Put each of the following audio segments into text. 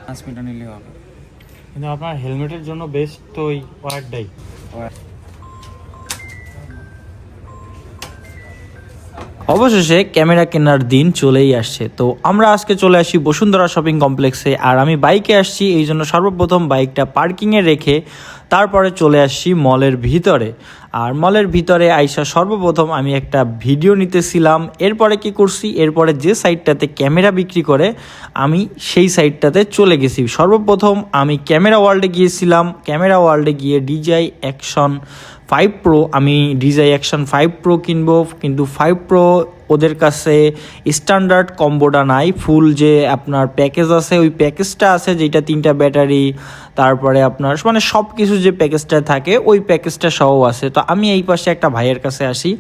5 metre নিলে হবে। কিন্তু আপনার হেলমেটের জন্য বেস্ট তো ওই ওয়ারটাই। অবশেষে ক্যামেরা কেনার দিন চলেই আসছে। তো আমরা আজকে চলে আসি বসুন্ধরা শপিং কমপ্লেক্সে, আর আমি বাইকে আসছি এই জন্য সর্বপ্রথম বাইকটা পার্কিংয়ে রেখে তারপরে চলে আসছি মলের ভিতরে। আর মলের ভিতরে আইসা সর্বপ্রথম আমি একটা ভিডিও নিতেছিলাম। এরপরে কি করছি, এরপরে যে সাইডটাতে ক্যামেরা বিক্রি করে আমি সেই সাইডটাতে চলে গেছি। সর্বপ্রথম আমি ক্যামেরা ওয়ার্ল্ডে গিয়েছিলাম। ক্যামেরা ওয়ার্ল্ডে গিয়ে DJI Action 5 Pro, আমি DJI Action 5 Pro কিনবো, কিন্তু 5 Pro ওদের কাছে স্ট্যান্ডার্ড কম্বোটা নাই। ফুল যে আপনার প্যাকেজ আছে ওই প্যাকেজটা আছে, যেটা 3টা ব্যাটারি, তারপরে আপনার মানে সব কিছু যে প্যাকেজটা থাকে ওই প্যাকেজটা সহ আছে। তো আমি এই পাশে একটা ভাইয়ের কাছে আসি,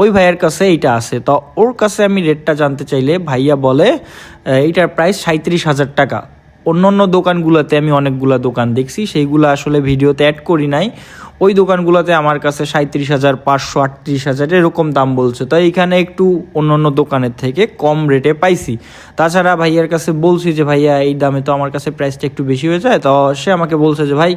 ওই ভাইয়ের কাছে এইটা আছে। তো ওর কাছে আমি রেটটা জানতে চাইলে ভাইয়া বলে এইটার প্রাইস 37,000 টাকা। অন্য অন্য দোকানগুলোতে আমি অনেকগুলো দোকান দেখছি, সেইগুলো আসলে ভিডিওতে অ্যাড করি নাই। ওই দোকানগুলোতে আমার কাছে 37,500, 38,000 এরকম দাম বলছে। তো এইখানে একটু অন্য অন্য দোকানের থেকে কম রেটে পাইছি। তাছাড়া ভাইয়ার কাছে বলছি যে ভাইয়া এই দামে তো আমার কাছে প্রাইসটা একটু বেশি হয়ে যায়। তো সে আমাকে বলছে যে ভাই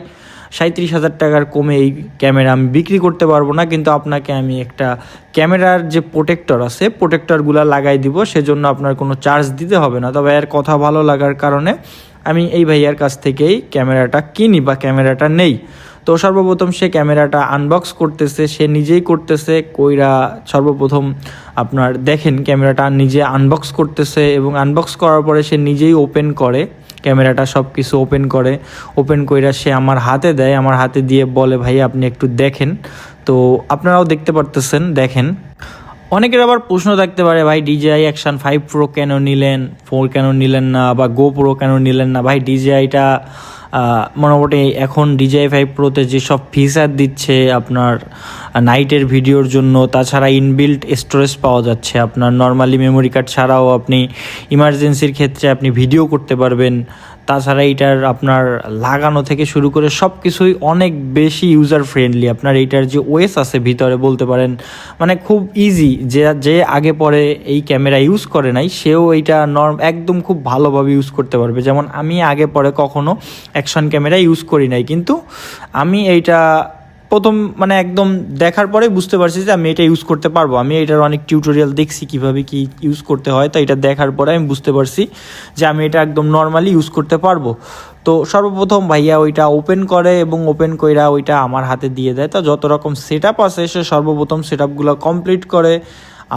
37,000 টাকার কমে এই ক্যামেরা আমি বিক্রি করতে পারবো না, কিন্তু আপনাকে আমি একটা ক্যামেরার যে প্রোটেক্টর আছে প্রোটেক্টরগুলো লাগাই দিব, সেজন্য আপনার কোনো চার্জ দিতে হবে না। তো ভাইয়ার কথা ভালো লাগার কারণে আমি এই ভাইয়ার কাছ থেকেই ক্যামেরাটা কিনি বা ক্যামেরাটা নেই। তো সর্বপ্রথম সে ক্যামেরাটা আনবক্স করতেছে, সে নিজেই করতেছে। কইরা সর্বপ্রথম আপনার দেখেন ক্যামেরাটা নিজে আনবক্স করতেছে, এবং আনবক্স করার পরে সে নিজেই ওপেন করে ক্যামেরাটা, সব কিছু ওপেন কইরা সে আমার হাতে দেয়। আমার হাতে দিয়ে বলে ভাই আপনি একটু দেখেন। তো আপনারাও দেখতে পারতেছেন, দেখেন। অনেকের আবার প্রশ্ন থাকতে পারে ভাই DJI Action 5 Pro কেন নিলেন, 4 কেন নিলেন না, বা GoPro কেন নিলেন না। ভাই DJIটা মোটামুটি এখন DJI 5 Proতে যেসব ফিচার দিচ্ছে আপনার নাইটের ভিডিওর জন্য, তাছাড়া ইনবিল্ট স্টোরেজ পাওয়া যাচ্ছে। আপনার নর্মালি মেমোরি কার্ড ছাড়াও আপনি ইমার্জেন্সির ক্ষেত্রে আপনি ভিডিও করতে পারবেন। তাছাড়া এইটার আপনার লাগানো থেকে শুরু করে সব কিছুই অনেক বেশি ইউজার ফ্রেন্ডলি। আপনার এইটার যে ওএস আছে ভিতরে বলতে পারেন মানে খুব ইজি, যে আগে পরে এই ক্যামেরা ইউজ করে নাই সেও এইটা একদম খুব ভালোভাবে ইউজ করতে পারবে। যেমন আমি আগে পরে কখনো অ্যাকশন ক্যামেরা ইউজ করি নাই, কিন্তু আমি এইটা প্রথম মানে একদম দেখার পরে বুঝতে পারছি যে আমি এটা ইউজ করতে পারবো। আমি এটার অনেক টিউটোরিয়াল দেখছি কিভাবে কি ইউজ করতে হয়, তো এটা দেখার পরে আমি বুঝতে পারছি যে আমি এটা একদম নর্মালি ইউজ করতে পারবো। তো সর্বপ্রথম ভাইয়া ওইটা ওপেন করে, এবং ওপেন কইরা ওইটা আমার হাতে দিয়ে দেয়। তো যত রকম সেট আপ আছে সে সর্বপ্রথম সেট আপগুলো কমপ্লিট করে।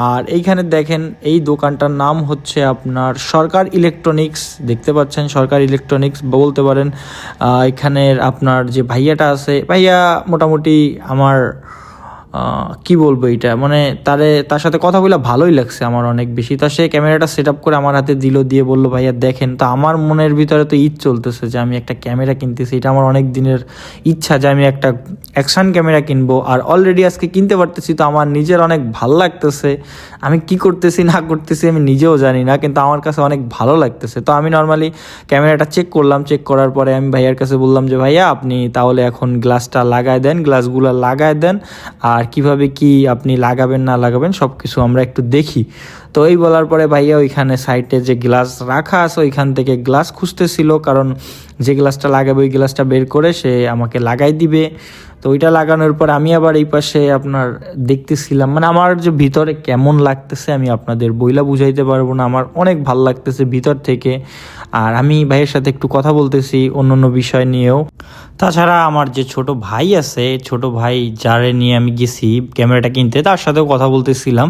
আর এইখানে দেখেন এই দোকানটার নাম হচ্ছে আপনার সরকার ইলেকট্রনিক্স, দেখতে পাচ্ছেন সরকার ইলেকট্রনিক্স বলতে পারেন। এখানের আপনার যে ভাইয়াটা আছে, ভাইয়া মোটামুটি আমার কি বলবো, এইটা মানে তার সাথে কথা বলে ভালোই লাগছে আমার অনেক বেশি। তা সে ক্যামেরাটা সেট আপ করে আমার হাতে দিয়ে বললো ভাইয়া দেখেন। তো আমার মনের ভিতরে তো ঈদ চলতেছে যে আমি একটা ক্যামেরা কিনতেছি, এটা আমার অনেক দিনের ইচ্ছা যে আমি একটা অ্যাকশন ক্যামেরা কিনবো। আর অলরেডি আজকে কিনতে পারতেছি, তো আমার নিজের অনেক ভালো লাগতেছে। আমি কি করতেছি না করতেছি আমি নিজেও জানি না, কিন্তু আমার কাছে অনেক ভালো লাগতেছে। তো আমি নর্মালি ক্যামেরাটা চেক করলাম, চেক করার পরে আমি ভাইয়ার কাছে বললাম যে ভাইয়া আপনি তাহলে এখন গ্লাসটা লাগায় দেন, গ্লাসগুলো লাগায় দেন, আর কিভাবে কি আপনি লাগাবেন না লাগাবেন সব কিছু আমরা একটু দেখি। তো এই বলার পরে ভাইয়া ওইখানে সাইডে যে গ্লাস রাখা আছে ওইখান থেকে গ্লাস খুঁজতেছিল, কারণ যে গ্লাসটা লাগাবে ওই গ্লাসটা বের করে সে আমাকে লাগাই দিবে। তো ওইটা লাগানোর পর আমি আবার এই পাশে আপনার দেখতেছিলাম, মানে আমার যে ভিতরে কেমন লাগতেছে আমি আপনাদের বইলা বুঝাইতে পারবো না, আমার অনেক ভাল লাগতেছে ভিতর থেকে। আর আমি ভাইয়ের সাথে একটু কথা বলতেছি অন্য বিষয় নিয়েও। তাছাড়া আমার যে ছোট ভাই আছে, ছোট ভাই যারে নিয়ে আমি গেছি ক্যামেরাটা কিনতে, তার সাথেও কথা বলতেছিলাম।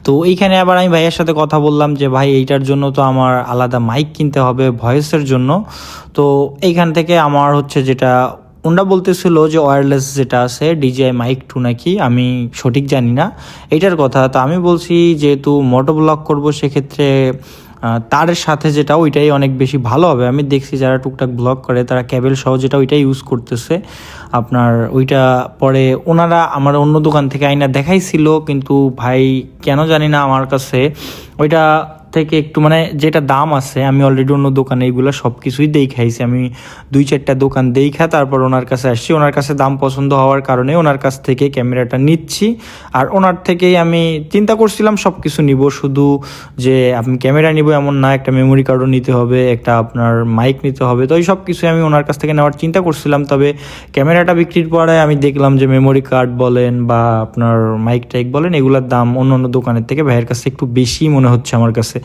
তো এইখানে আবার আমি ভাইয়ের সাথে কথা বললাম যে ভাই এইটার জন্য তো আমার আলাদা মাইক কিনতে হবে ভয়েসের জন্য। তো এইখান থেকে আমার হচ্ছে যেটা ওনরা বলতেছিল যে ওয়্যারলেস যেটা আছে DJI Mic 2 নাকি, আমি সঠিক জানি না এইটার কথা। তো আমি বলছি যেহেতু মোটো ব্লগ করবো সেক্ষেত্রে তার সাথে যেটা ওইটাই অনেক বেশি ভালো হবে। আমি দেখছি যারা টুকটাক ব্লগ করে তারা ক্যাবেল সহ যেটা ওইটাই ইউজ করতেছে আপনার। ওইটা পরে ওনারা আমার অন্য দোকান থেকে আইনা দেখাইছিল, কিন্তু ভাই কেন জানি না আমার কাছে ওইটা থেকে একটু মানে যেটা দাম আছে, আমি অলরেডি অন্য দোকানে এইগুলো সব কিছুই দেখাইছি। আমি 2-4টা দোকান দেখা তারপর ওনার কাছে আসছি। ওনার কাছে দাম পছন্দ হওয়ার কারণে ওনার কাছ থেকে ক্যামেরাটা নিচ্ছি। আর ওনার থেকেই আমি চিন্তা করছিলাম সব কিছু নিব, শুধু যে আমি ক্যামেরা নিব এমন না, একটা মেমোরি কার্ডও নিতে হবে, একটা আপনার মাইক নিতে হবে। তো এই সব কিছু আমি ওনার কাছ থেকে নেওয়ার চিন্তা করছিলাম। তবে ক্যামেরাটা বিক্রির পরে আমি দেখলাম যে মেমোরি কার্ড বলেন বা আপনার মাইক টাইক বলেন, এগুলোর দাম অন্য অন্য দোকানের থেকে ভাইয়ের কাছে একটু বেশি মনে হচ্ছে আমার কাছে।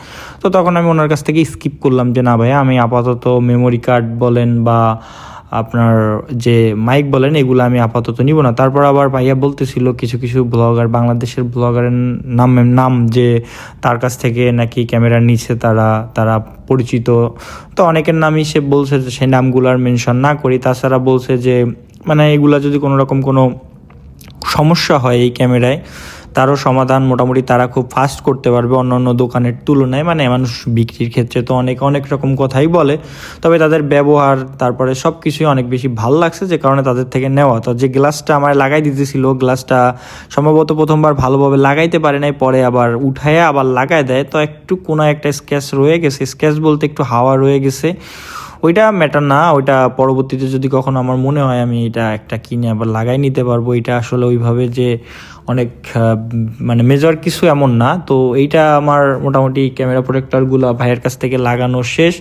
তো তখন আমি ওনার কাছ থেকে স্কিপ করলাম যে না ভাইয়া, আমি আপাতত মেমোরি কার্ড বলেন বা আপনার যে মাইক বলেন এগুলো আমি আপাতত নিব না। তারপর আবার ভাইয়া বলতেছিল কিছু কিছু ব্লগার, বাংলাদেশের ব্লগারের নাম যে তার কাছ থেকে নাকি ক্যামেরা নিচ্ছে তারা পরিচিত। তো অনেকের নামই সে বলছে যে সেই নামগুলোর মেনশন না করি। তাছাড়া বলছে যে মানে এগুলা যদি কোনো রকম কোনো সমস্যা হয় এই ক্যামেরায়, তারও সমাধান মোটামুটি তারা খুব ফাস্ট করতে পারবে অন্য অন্য দোকানের তুলনায়। মানে মানুষ বিক্রির ক্ষেত্রে তো অনেক রকম কথাই বলে, তবে তাদের ব্যবহার তারপরে সব কিছুই অনেক বেশি ভালো লাগছে, যে কারণে তাদের থেকে নেওয়া। তো যে গ্লাসটা আমার লাগাই দিতেছিল, গ্লাসটা সম্ভবত প্রথমবার ভালোভাবে লাগাইতে পারে নাই, পরে আবার উঠাইয়া আবার লাগাই দেয়। তো একটু কোনো একটা স্ক্র্যাচ রয়ে গেছে, স্ক্র্যাচ বলতে একটু হাওয়া রয়ে গেছে, ওইটা ম্যাটার না। ওইটা পরবর্তীতে যদি কখনো আমার মনে হয় আমি এটা একটা কিনে আবার লাগাই নিতে পারবো। এটা আসলে ওইভাবে যে অনেক মানে মেজর কিছু এমন না। তো এইটা আমার মোটামুটি ক্যামেরা প্রোটেক্টরগুলো ভাইয়ের কাছ থেকে লাগানো শেষ।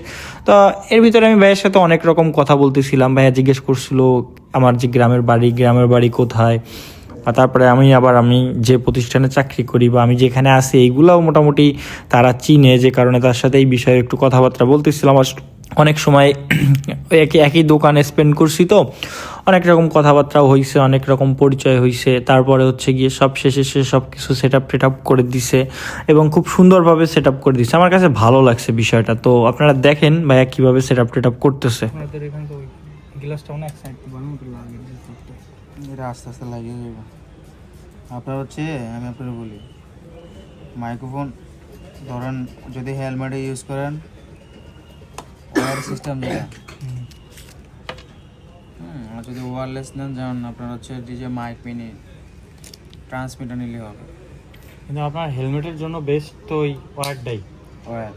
তো এর ভিতরে আমি ভাইয়ের সাথে অনেক রকম কথা বলতেছিলাম। ভাইয়া জিজ্ঞেস করছিল আমার যে গ্রামের বাড়ি কোথায়, আর তারপরে আমি যে প্রতিষ্ঠানে চাকরি করি বা আমি যেখানে আছি এইগুলোও মোটামুটি তারা চিনে, যে কারণে তার সাথে এই বিষয়ে একটু কথাবার্তা বলতেছিলাম। অনেক সময় একই দোকানে স্পেন্ড করছি, তো অনেক রকম কথাবার্তাও হয়েছে, অনেক রকম পরিচয় হয়েছে। তারপরে হচ্ছে গিয়ে সব শেষে সে সব কিছু সেট আপ করে দিছে এবং খুব সুন্দরভাবে সেট আপ করে দিছে। আমার কাছে ভালো লাগছে বিষয়টা। তো আপনারা দেখেন ভাইয়া কীভাবে সেট আপ করতেছে। আপনাদের এখানে তো গ্লাসটা অনেক সাইড বানানো লাগে, এটা আস্তে আস্তে লাগিয়ে যাবে। আপনার হচ্ছে আমি আপনাকে বলি, মাইক্রোফোন ধরেন যদি হেলমেটে ইউজ করেন ওয়ার সিস্টেম যেটা, আর যদি ওয়্যারলেস নেন যেমন আপনার হচ্ছে ডিজে মাইক মিনি ট্রান্সমিটার নিলে হবে। কিন্তু আপনার হেলমেটের জন্য বেস্ট তো ওই ওয়্যারটাই। Wire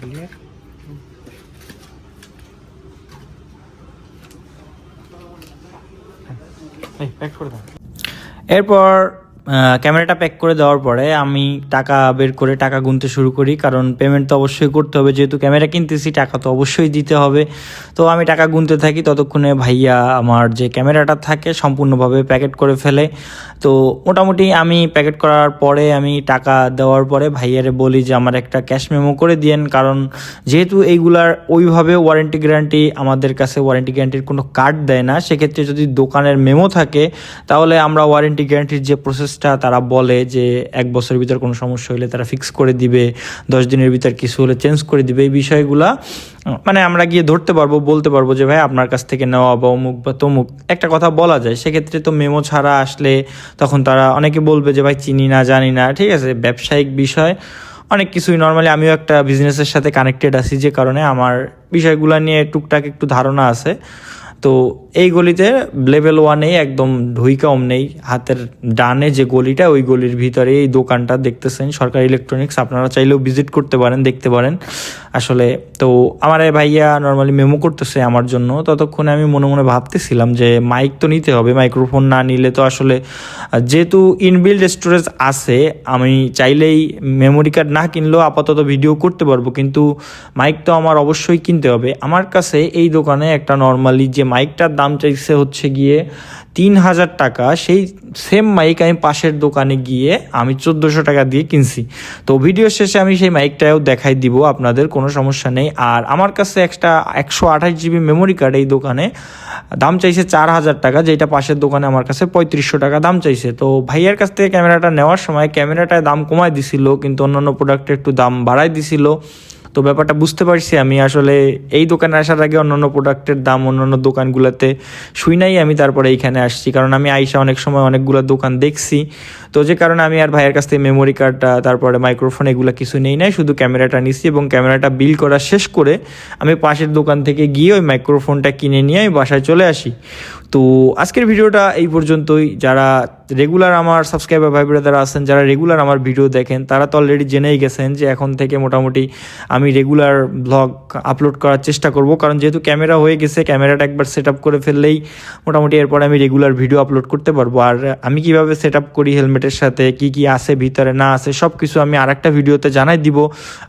clear. প্যাক করে দাও। এরপর ক্যামেরাটা প্যাক করে দেওয়ার পরে আমি টাকা বের করে টাকা গুনতে শুরু করি, কারণ পেমেন্ট তো অবশ্যই করতে হবে, যেহেতু ক্যামেরা কিনতেছি টাকা তো অবশ্যই দিতে হবে। তো আমি টাকা গুনতে থাকি, ততক্ষণে ভাইয়া আমার যে ক্যামেরাটা থাকে সম্পূর্ণভাবে প্যাকেট করে ফেলে। তো মোটামুটি আমি প্যাকেট করার পরে আমি টাকা দেওয়ার পরে ভাইয়ারে বলি যে আমার একটা ক্যাশ মেমো করে দিয়েন, কারণ যেহেতু এইগুলার ওইভাবে ওয়ারেন্টি গ্যারান্টি আমাদের কাছে ওয়ারেন্টি গ্যারান্টির কোনো কার্ড দেয় না, সেক্ষেত্রে যদি দোকানের মেমো থাকে তাহলে আমরা ওয়ারেন্টি গ্যারান্টির যে প্রসেসটা তারা বলে যে 1 বছরের ভিতর কোনো সমস্যা হলে তারা ফিক্স করে দিবে, 10 দিনের ভিতর কিছু হলে চেঞ্জ করে দিবে, এই বিষয়গুলা মানে আমরা গিয়ে ধরতে পারবো, বলতে পারবো যে ভাই আপনার কাছ থেকে নেওয়া বা অমুক বা তমুক একটা কথা বলা যায়। সেক্ষেত্রে তো মেমো ছাড়া আসলে তখন তারা অনেকে বলবে যে ভাই চিনি না জানি না, ঠিক আছে, ব্যবসায়িক বিষয় অনেক কিছুই। নর্মালি আমিও একটা বিজনেসের সাথে কানেক্টেড আছি, যে কারণে আমার বিষয়গুলো নিয়ে টুকটাক একটু ধারণা আছে। তো এই গলিতে লেভেল 1-এ একদম ঢুইকা নেই, হাতের ডানে যে গলিটা ওই গলির ভিতরে এই দোকানটা দেখতেছেন সরকারি ইলেকট্রনিক্স। আপনারা চাইলেও ভিজিট করতে পারেন, দেখতে পারেন আসলে। তো আমার ভাইয়া নর্মালি মেমো করতেছে আমার জন্য, ততক্ষণে আমি মনে মনে ভাবতেছিলাম যে মাইক তো নিতে হবে, মাইক্রোফোন না নিলে তো আসলে, যেহেতু ইনবিল্ড স্টোরেজ আছে আমি চাইলেই মেমোরি কার্ড না কিনলেও আপাতত ভিডিও করতে পারবো, কিন্তু মাইক তো আমার অবশ্যই কিনতে হবে। আমার কাছে এই দোকানে একটা নর্মালি যে মাইকটার দাম চাইছে হচ্ছে গিয়ে 3000 টাকা, সেই সেম মাইক আমি পাশের দোকানে গিয়ে আমি 1400 টাকা দিয়ে কিনছি। তো ভিডিও শেষে আমি সেই মাইকটাও দেখাই দিব আপনাদের, কোনো সমস্যা নেই। আর আমার কাছে একটা 128 জিবি মেমোরি কার্ড এই দোকানে দাম চাইছে 4000 টাকা, যেটা পাশের দোকানে আমার কাছে 3500 টাকা দাম চাইছে। তো ভাইয়ার কাছ থেকে ক্যামেরাটা নেওয়ার সময় ক্যামেরাটায় দাম কমায় দিছিল, কিন্তু অন্যান্য প্রোডাক্টে একটু দাম বাড়াই দিছিল। তো ব্যাপারটা বুঝতে পারছি আমি আসলে এই দোকানে আসার আগে অন্যান্য প্রোডাক্টের দাম অন্যান্য দোকানগুলোতে শুই নাই, আমি তারপরে এইখানে আসছি, কারণ আমি আইসা অনেক সময় অনেকগুলো দোকান দেখছি। তো যে কারণে আমি আর ভাইয়ের কাছ থেকে মেমোরি কার্ডটা তারপরে মাইক্রোফোন এগুলো কিছু নেই নাই, শুধু ক্যামেরাটা নিছি এবং ক্যামেরাটা বিল করা শেষ করে আমি পাশের দোকান থেকে গিয়ে ওই মাইক্রোফোনটা কিনে নিয়ে আমি বাসায় চলে আসি। তো আজকের ভিডিওটা এই পর্যন্তই। যারা রেগুলার আমার সাবস্ক্রাইবার ভাই ব্রাদার আছেন, যারা রেগুলার আমার ভিডিও দেখেন, তারা তো অলরেডি জেনেই গেছেন যে এখন থেকে মোটামুটি আমি রেগুলার ব্লগ আপলোড করার চেষ্টা করব, কারণ যেহেতু ক্যামেরা হয়ে গেছে, ক্যামেরাটা একবার সেট আপ করে ফেললেই মোটামুটি এরপরে আমি রেগুলার ভিডিও আপলোড করতে পারবো। আর আমি কিভাবে সেট আপ করি হেলমেটের সাথে, কি কি আছে ভিতরে না আছে সব কিছু আমি আরেকটা ভিডিওতে জানাই দিব।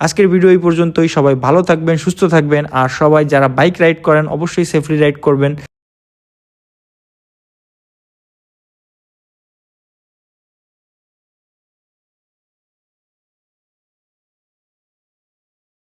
আজকের ভিডিও এই পর্যন্তই। সবাই ভালো থাকবেন, সুস্থ থাকবেন, আর সবাই যারা বাইক রাইড করেন অবশ্যই সেফলি রাইড করবেন।